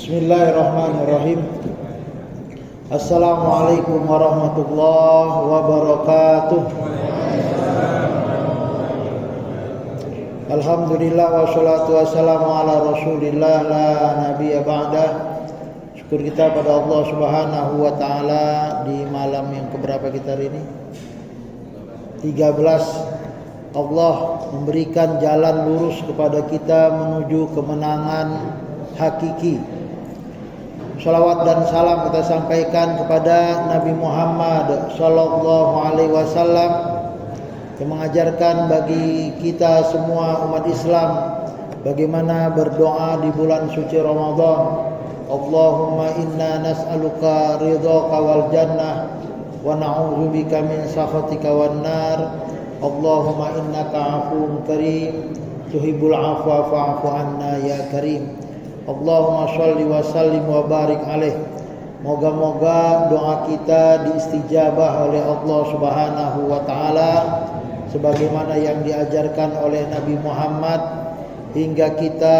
Bismillahirrahmanirrahim. Assalamualaikum warahmatullahi wabarakatuh. Alhamdulillah wassalatu wassalamu ala rasulillah la nabiyya ba'dah. Syukur kita pada Allah subhanahu wa ta'ala di malam yang keberapa kita hari ini? 13. Allah memberikan jalan lurus kepada kita menuju kemenangan hakiki. Salawat dan salam kita sampaikan kepada Nabi Muhammad sallallahu alaihi wasallam yang mengajarkan bagi kita semua umat Islam bagaimana berdoa di bulan suci Ramadan. Allahumma inna nas'aluka ridhaka wal jannah wa na'udzubika min sakhatika wan nar. Allahumma innaka afuwun karim tuhibbul afwa fa'fu anna ya karim. Allahumma sholli wa sallim wa barik alaih. Moga-moga doa kita diistijabah oleh Allah subhanahu wa ta'ala sebagaimana yang diajarkan oleh Nabi Muhammad hingga kita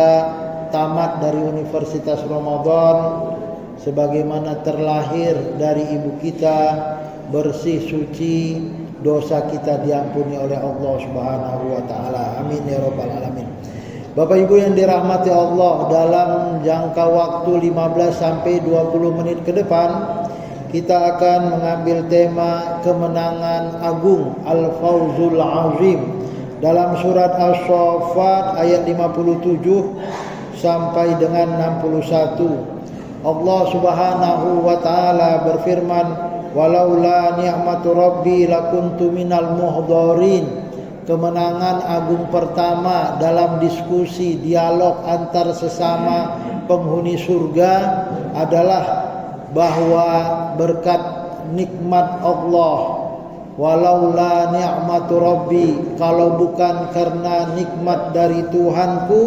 tamat dari Universitas Ramadan, sebagaimana terlahir dari ibu kita, bersih suci, dosa kita diampuni oleh Allah subhanahu wa ta'ala. Amin ya rabbal alamin. Bapak Ibu yang dirahmati Allah, dalam jangka waktu 15 sampai 20 menit ke depan kita akan mengambil tema kemenangan agung, Al-Fawzul Azim, dalam surat As-Saffat ayat 57 sampai dengan 61. Allah subhanahu wa ta'ala berfirman, walaula ni'matu rabbi lakuntu minal muhdharin. Kemenangan agung pertama dalam diskusi dialog antar sesama penghuni surga adalah bahwa berkat nikmat Allah, walaula ni'matu rabbi, kalau bukan karena nikmat dari Tuhanku,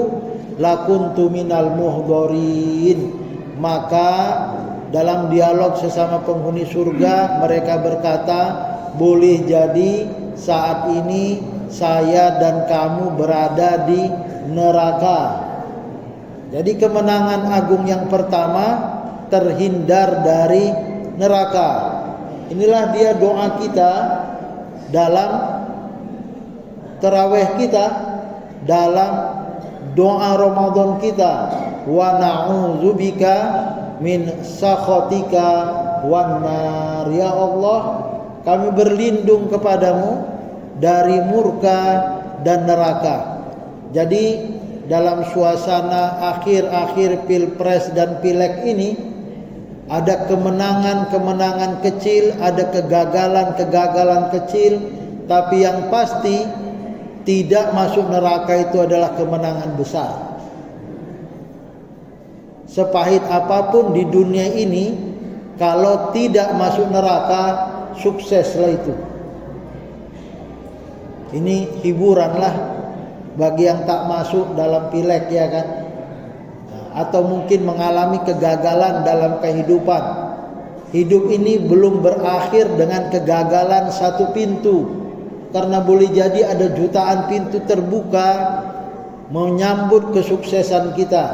lakuntu minal muhdharin. Maka dalam dialog sesama penghuni surga mereka berkata, boleh jadi saat ini saya dan kamu berada di neraka. Jadi kemenangan agung yang pertama terhindar dari neraka. Inilah dia doa kita dalam tarawih kita, dalam doa Ramadan kita. Wa na'udzubika min sakhatika wan nar. Ya Allah, kami berlindung kepadamu dari murka dan neraka. Jadi dalam suasana akhir-akhir pilpres dan pileg ini ada kemenangan-kemenangan kecil, ada kegagalan-kegagalan kecil, tapi yang pasti tidak masuk neraka itu adalah kemenangan besar. Sepahit apapun di dunia ini, kalau tidak masuk neraka, sukseslah itu. Ini hiburanlah bagi yang tak masuk dalam pileg, ya kan? Atau mungkin mengalami kegagalan dalam kehidupan. Hidup ini belum berakhir dengan kegagalan satu pintu, karena boleh jadi ada jutaan pintu terbuka menyambut kesuksesan kita,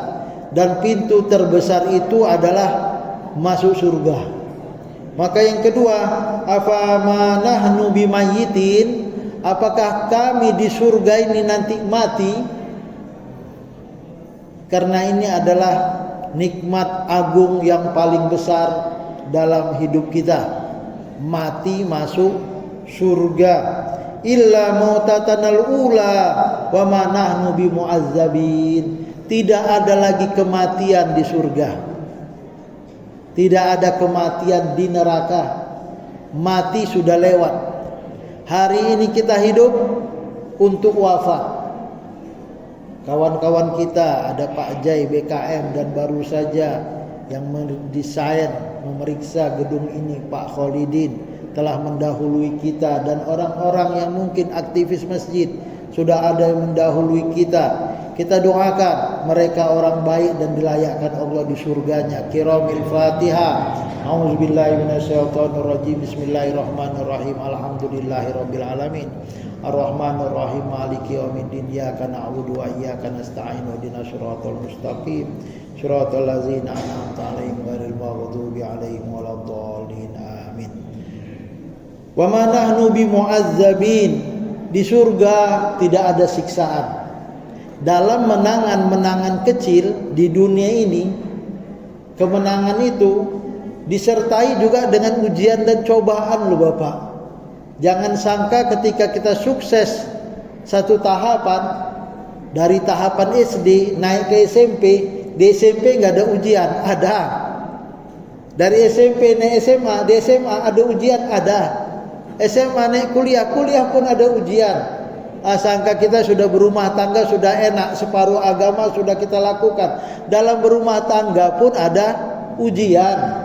dan pintu terbesar itu adalah masuk surga. Maka yang kedua, afama nahnu bimayyitin, apakah kami di surga ini nanti mati? Karena ini adalah nikmat agung yang paling besar dalam hidup kita. Mati masuk surga. Illa mautatanal ula wa ma nahnu bimu'azzabin. Tidak ada lagi kematian di surga. Tidak ada kematian di neraka. Mati sudah lewat. Hari ini kita hidup untuk wafat. Kawan-kawan kita, ada Pak Jai BKM dan baru saja yang mendesain, memeriksa gedung ini, Pak Khalidin, telah mendahului kita, dan orang-orang yang mungkin aktivis masjid sudah ada yang mendahului kita. Kita doakan mereka orang baik dan dilayakkan Allah di surganya. Kiramil Fatihah. A'udzubillahi minasyaitonirrajim. Bismillahirrahmanirrahim. Alhamdulillahirabbil alamin. Ar-Rahmanir-Rahim. Maliki yaumiddin. Iyyaka na'budu wa iyyaka nasta'in. Ihdinas siratal mustaqim. Siratal ladzina an'amta 'alaihim ghairil maghdubi 'alaihim waladdallin. Amin. Wa ma nahnu bimu'azzabin. Di surga tidak ada siksaan. Dalam menangan-menangan kecil di dunia ini, kemenangan itu disertai juga dengan ujian dan cobaan loh Bapak. Jangan sangka ketika kita sukses satu tahapan, dari tahapan SD naik ke SMP, di SMP nggak ada ujian, ada. Dari SMP naik SMA, di SMA ada ujian, ada. SMA naik kuliah, kuliah pun ada ujian. Sangka kita sudah berumah tangga, sudah enak, separuh agama sudah kita lakukan. Dalam berumah tangga pun ada ujian.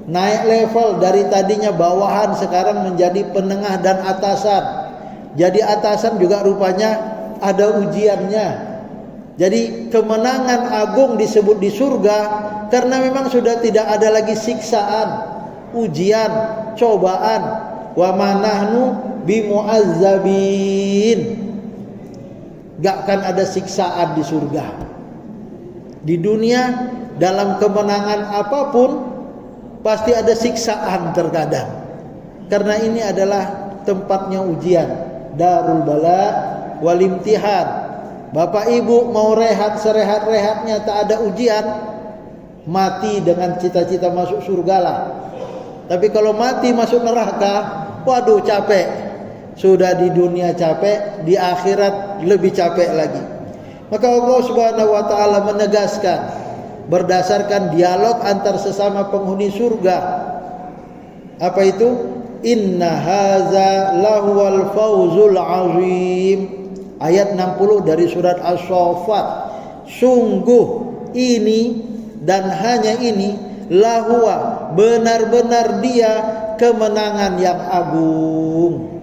Naik level dari tadinya bawahan sekarang menjadi penengah dan atasan. Jadi atasan juga rupanya ada ujiannya. Jadi kemenangan agung disebut di surga karena memang sudah tidak ada lagi siksaan, ujian, cobaan. Wa ma nahnu bimu'azzabin. Gak akan ada siksaan di surga. Di dunia dalam kemenangan apapun pasti ada siksaan terkadang. Karena ini adalah tempatnya ujian. Darul bala wal imtihan. Bapak ibu mau rehat serehat-rehatnya tak ada ujian, mati dengan cita-cita masuk surga lah. Tapi kalau mati masuk neraka, waduh capek. Sudah di dunia capek, di akhirat lebih capek lagi. Maka Allah Subhanahu wa taala menegaskan berdasarkan dialog antar sesama penghuni surga. Apa itu? Inna haza lahuwal fawzul azim. Ayat 60 dari surat As-Saffat. Sungguh ini dan hanya ini lahuwa, benar-benar dia kemenangan yang agung.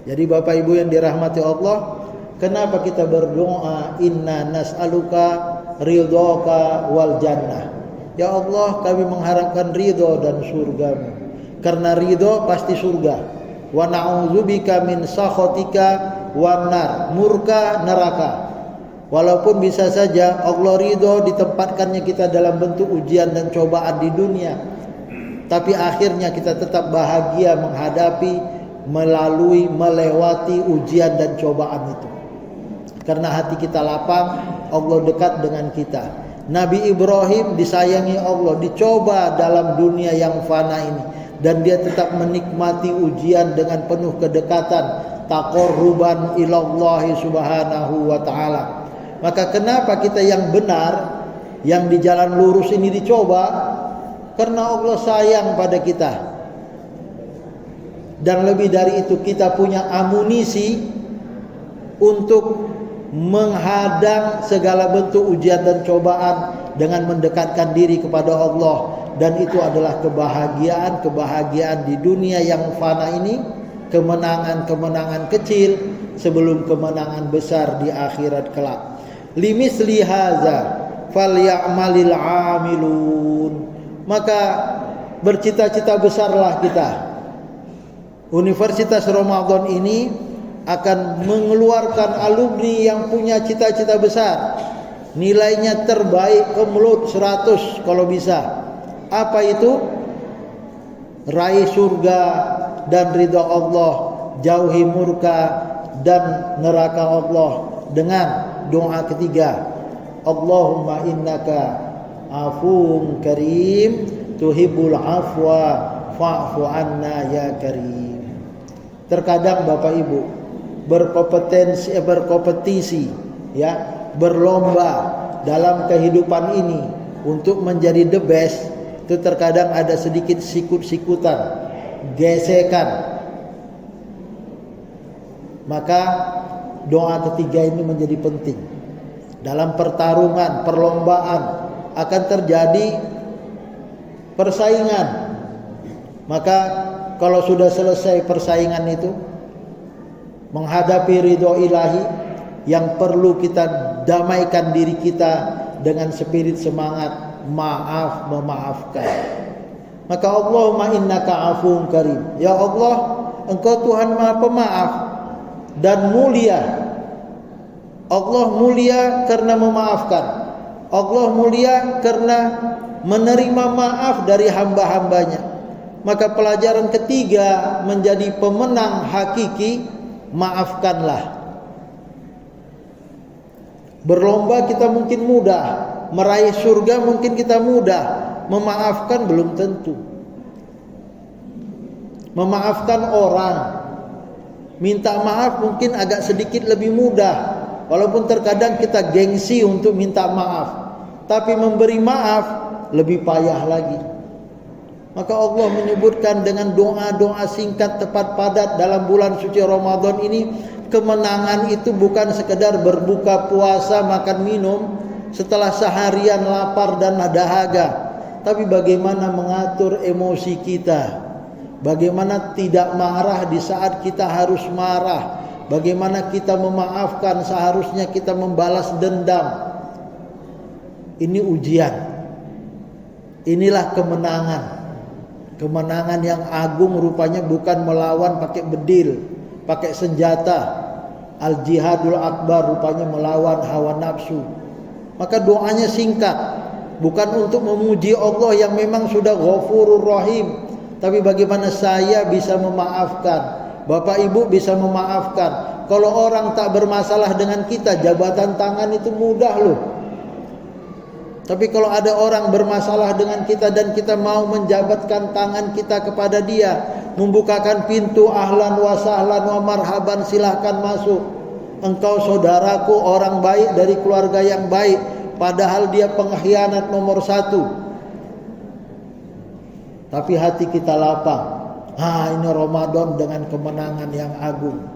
Jadi Bapak Ibu yang dirahmati Allah, kenapa kita berdoa inna nas'aluka ridhoka wal jannah. Ya Allah, kami mengharapkan ridho dan surgamu. Karena ridho pasti surga. Wa na'udzubika min sakhatika wan nar, murka neraka. Walaupun bisa saja Allah ridho ditempatkannya kita dalam bentuk ujian dan cobaan di dunia, tapi akhirnya kita tetap bahagia menghadapi, melalui, melewati ujian dan cobaan itu. Karena hati kita lapang, Allah dekat dengan kita. Nabi Ibrahim disayangi Allah, dicoba dalam dunia yang fana ini, dan dia tetap menikmati ujian dengan penuh kedekatan, taqarruban ilallahi subhanahu wa ta'ala. Maka kenapa kita yang benar, yang di jalan lurus ini dicoba? Karena Allah sayang pada kita. Dan lebih dari itu, kita punya amunisi untuk menghadang segala bentuk ujian dan cobaan dengan mendekatkan diri kepada Allah. Dan itu adalah kebahagiaan di dunia yang fana ini, kemenangan-kemenangan kecil sebelum kemenangan besar di akhirat kelak. Limisli haza falyamalil amilun. Maka bercita-cita besarlah kita. Universitas Ramadan ini akan mengeluarkan alumni yang punya cita-cita besar. Nilainya terbaik kemelut 100 kalau bisa. Apa itu? Raih surga dan ridha Allah, jauhi murka dan neraka Allah dengan doa ketiga. Allahumma innaka afuwun karim tuhibbul afwa fa'fu anna ya karim. Terkadang Bapak Ibu berkompetisi ya, berlomba dalam kehidupan ini untuk menjadi the best. Itu terkadang ada sedikit sikut-sikutan, gesekan. Maka doa ketiga ini menjadi penting. Dalam pertarungan, perlombaan akan terjadi persaingan. Maka kalau sudah selesai persaingan itu, menghadapi ridho ilahi, yang perlu kita damaikan diri kita dengan spirit semangat maaf memaafkan. Maka Allahumma innaka afuwun karim. Ya Allah, Engkau Tuhan Maha Pemaaf dan mulia. Allah mulia karena memaafkan. Allah mulia karena menerima maaf dari hamba-hambanya. Maka pelajaran ketiga menjadi pemenang hakiki, maafkanlah. Berlomba kita mungkin mudah, meraih surga mungkin kita mudah, memaafkan belum tentu. Memaafkan orang, minta maaf mungkin agak sedikit lebih mudah, walaupun terkadang kita gengsi untuk minta maaf. Tapi memberi maaf lebih payah lagi. Maka Allah menyebutkan dengan doa-doa singkat tepat padat dalam bulan suci Ramadan ini, kemenangan itu bukan sekedar berbuka puasa makan minum setelah seharian lapar dan dahaga, tapi bagaimana mengatur emosi kita, bagaimana tidak marah di saat kita harus marah, bagaimana kita memaafkan seharusnya kita membalas dendam. Ini ujian. Inilah kemenangan. Kemenangan yang agung rupanya bukan melawan pakai bedil, pakai senjata. Al-jihadul akbar rupanya melawan hawa nafsu. Maka doanya singkat, bukan untuk memuji Allah yang memang sudah Ghafurur Rahim, tapi bagaimana saya bisa memaafkan, Bapak Ibu bisa memaafkan. Kalau orang tak bermasalah dengan kita, jabatan tangan itu mudah loh. Tapi kalau ada orang bermasalah dengan kita dan kita mau menjabatkan tangan kita kepada dia, membukakan pintu ahlan wa sahlan wa marhaban, silahkan masuk. Engkau saudaraku, orang baik dari keluarga yang baik, padahal dia pengkhianat nomor 1. Tapi hati kita lapang. Ini Ramadan dengan kemenangan yang agung.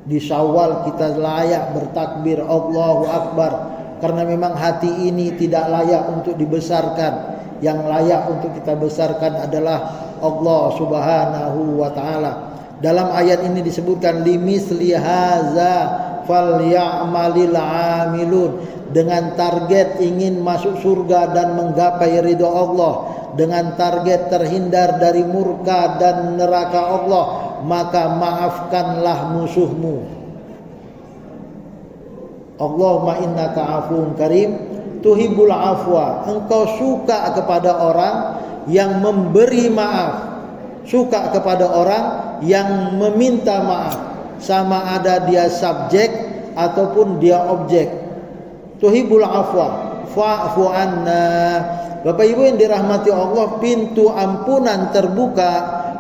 Di Syawal kita layak bertakbir Allahu Akbar, karena memang hati ini tidak layak untuk dibesarkan. Yang layak untuk kita besarkan adalah Allah Subhanahu wa taala. Dalam ayat ini disebutkan limisli haza falyamalil amilun, dengan target ingin masuk surga dan menggapai ridho Allah, dengan target terhindar dari murka dan neraka Allah, maka maafkanlah musuhmu. Allahumma innaka afuwun karim tuhibbul afwa. Engkau suka kepada orang yang memberi maaf, suka kepada orang yang meminta maaf, sama ada dia subjek ataupun dia objek. Tuhibbul afwa fa'fu anna. Bapak Ibu yang dirahmati Allah, pintu ampunan terbuka,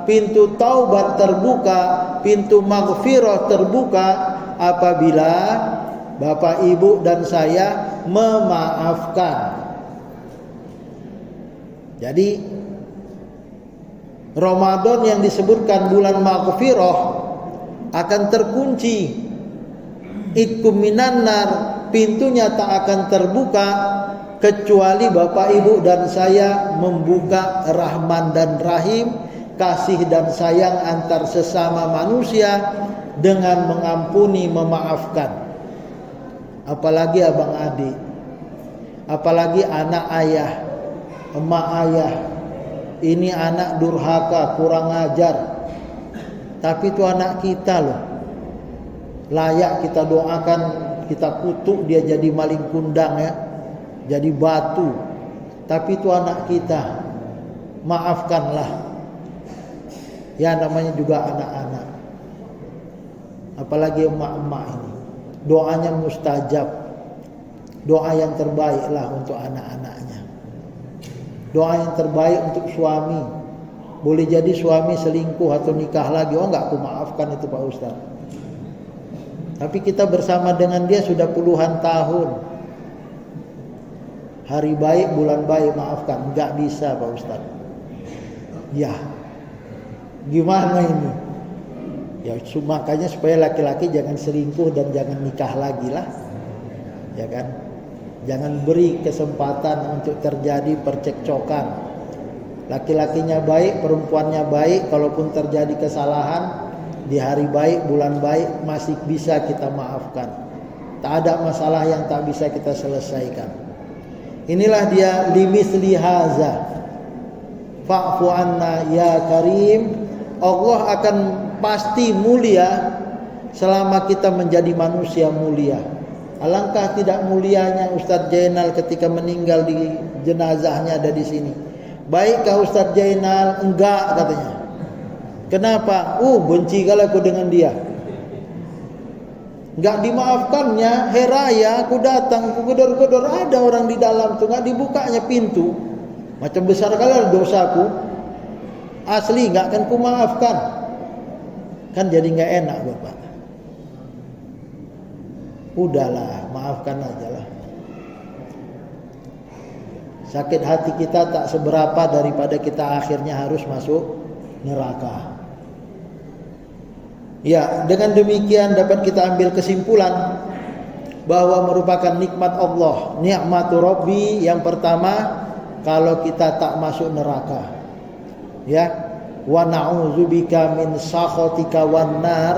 pintu taubat terbuka, pintu maghfirah terbuka apabila Bapak Ibu dan saya memaafkan. Jadi Ramadan yang disebutkan bulan maghfirah akan terkunci. Itkum minan nar, pintunya tak akan terbuka kecuali Bapak Ibu dan saya membuka Rahman dan Rahim, kasih dan sayang antar sesama manusia dengan mengampuni, memaafkan. Apalagi abang adik, apalagi anak ayah, emak ayah. Ini anak durhaka, kurang ajar, tapi itu anak kita loh. Layak kita doakan, kita kutuk dia jadi maling kundang ya, jadi batu. Tapi itu anak kita, maafkanlah. Ya namanya juga anak-anak. Apalagi emak-emak ini, doanya mustajab. Doa yang terbaiklah untuk anak-anaknya. Doa yang terbaik untuk suami. Boleh jadi suami selingkuh atau nikah lagi, oh enggak, aku maafkan itu Pak Ustaz. Tapi kita bersama dengan dia sudah puluhan tahun. Hari baik, bulan baik, maafkan. Enggak bisa Pak Ustaz. Ya, gimana ini? Ya makanya supaya laki-laki jangan selingkuh dan jangan nikah lagi lah, ya kan? Jangan beri kesempatan untuk terjadi percekcokan. Laki-lakinya baik, perempuannya baik, kalaupun terjadi kesalahan di hari baik, bulan baik masih bisa kita maafkan. Tak ada masalah yang tak bisa kita selesaikan. Inilah dia limithli haza fa'fu anna ya karim. Allah akan pasti mulia selama kita menjadi manusia mulia. Alangkah tidak mulianya Ustadz Jainal ketika meninggal, di jenazahnya ada di sini. Baikkah Ustadz Jainal? Enggak, katanya. Kenapa? Benci kali aku dengan dia. Enggak dimaafkannya. Heraya aku datang, aku gedor-gedor, ada orang di dalam tuh, enggak dibukanya pintu. Macam besar kali dosaku. Asli enggak akan ku maafkan. Kan jadi enggak enak, Bapak. Udahlah, maafkan aja lah. Sakit hati kita tak seberapa daripada kita akhirnya harus masuk neraka. Ya, dengan demikian dapat kita ambil kesimpulan bahwa merupakan nikmat Allah, nikmatu Rabbi. Yang pertama, kalau kita tak masuk neraka. Ya, wa na'udzubika min sakhatika wan nar.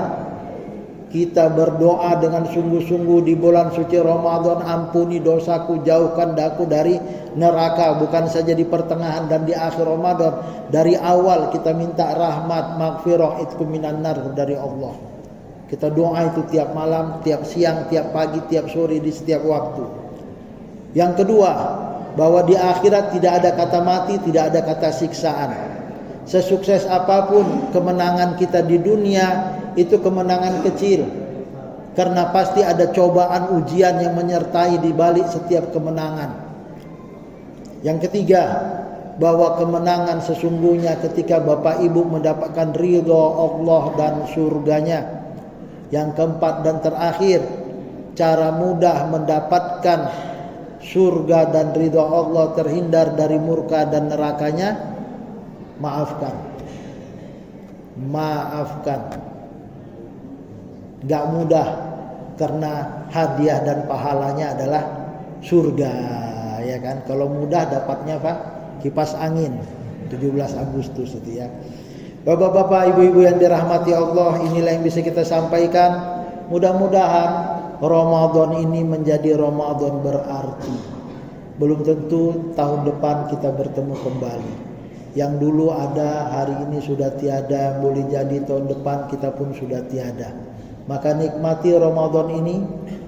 Kita berdoa dengan sungguh-sungguh di bulan suci Ramadan, ampuni dosaku, jauhkan daku dari neraka. Bukan saja di pertengahan dan di akhir Ramadan, dari awal kita minta rahmat, maghfirah, itqu minan nar dari Allah. Kita doa itu tiap malam, tiap siang, tiap pagi, tiap sore, di setiap waktu. Yang kedua, bahwa di akhirat tidak ada kata mati, tidak ada kata siksaan. Sesukses apapun kemenangan kita di dunia, itu kemenangan kecil, karena pasti ada cobaan, ujian yang menyertai di balik setiap kemenangan. Yang ketiga, bahwa kemenangan sesungguhnya ketika Bapak Ibu mendapatkan ridho Allah dan surganya. Yang keempat dan terakhir, cara mudah mendapatkan surga dan ridho Allah, terhindar dari murka dan nerakanya, maafkan. Gak mudah, karena hadiah dan pahalanya adalah surga, ya kan? Kalau mudah dapatnya Pak, kipas angin 17 Agustus itu ya. Bapak-bapak, ibu-ibu yang dirahmati Allah, inilah yang bisa kita sampaikan. Mudah-mudahan Ramadan ini menjadi Ramadan berarti. Belum tentu tahun depan kita bertemu kembali. Yang dulu ada, hari ini sudah tiada. Boleh jadi tahun depan kita pun sudah tiada. Maka nikmati Ramadan ini,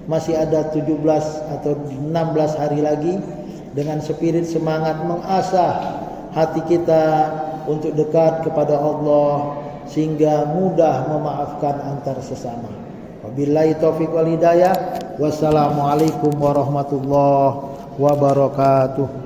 masih ada 17 atau 16 hari lagi, dengan spirit semangat mengasah hati kita untuk dekat kepada Allah, sehingga mudah memaafkan antar sesama. Wabillahi taufiq wal hidayah. Wassalamualaikum warahmatullahi wabarakatuh.